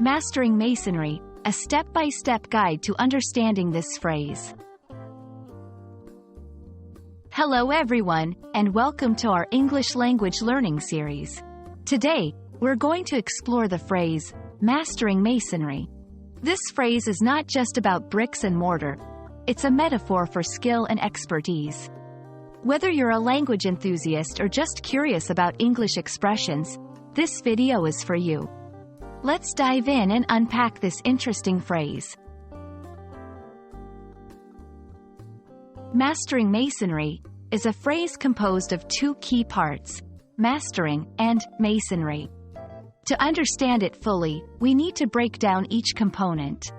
Mastering Masonry, a step-by-step guide to understanding this phrase. Hello everyone, and welcome to our English language learning series. Today, we're going to explore the phrase, mastering masonry. This phrase is not just about bricks and mortar. It's a metaphor for skill and expertise. Whether you're a language enthusiast or just curious about English expressions, this video is for you. Let's dive in and unpack this interesting phrase. Mastering masonry is a phrase composed of two key parts, mastering and masonry. To understand it fully, we need to break down each component.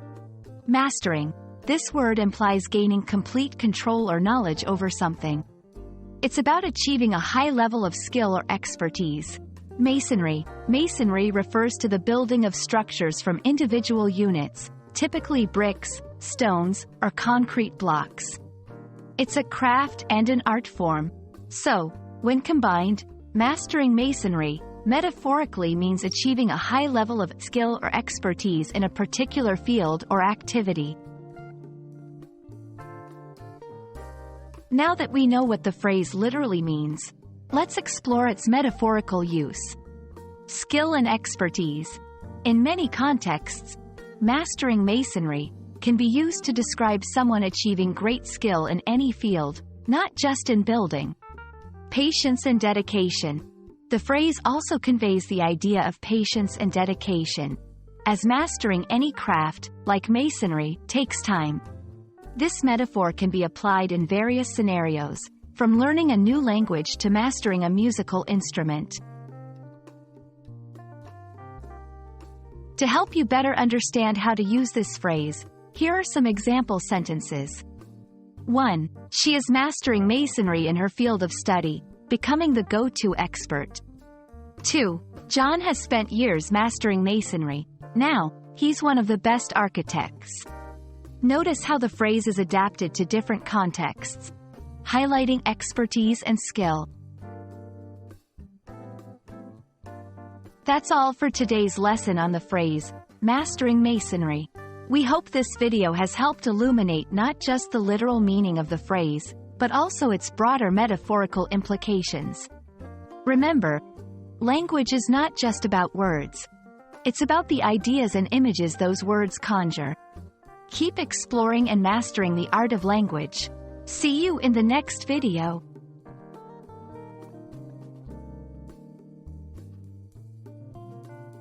Mastering. This word implies gaining complete control or knowledge over something. It's about achieving a high level of skill or expertise. Masonry. Masonry refers to the building of structures from individual units, typically bricks, stones, or concrete blocks. It's a craft and an art form. So, when combined, mastering masonry metaphorically means achieving a high level of skill or expertise in a particular field or activity. Now that we know what the phrase literally means, let's explore its metaphorical use. Skill and expertise. In many contexts, mastering masonry can be used to describe someone achieving great skill in any field, not just in building. Patience and dedication. The phrase also conveys the idea of patience and dedication, as mastering any craft, like masonry, takes time. This metaphor can be applied in various scenarios, from learning a new language to mastering a musical instrument. To help you better understand how to use this phrase, here are some example sentences. 1. She is mastering masonry in her field of study, becoming the go-to expert. 2. John has spent years mastering masonry. Now, he's one of the best architects. Notice how the phrase is adapted to different contexts, highlighting expertise and skill. That's all for today's lesson on the phrase, mastering masonry. We hope this video has helped illuminate not just the literal meaning of the phrase, but also its broader metaphorical implications. Remember, language is not just about words. It's about the ideas and images those words conjure. Keep exploring and mastering the art of language. See you in the next video.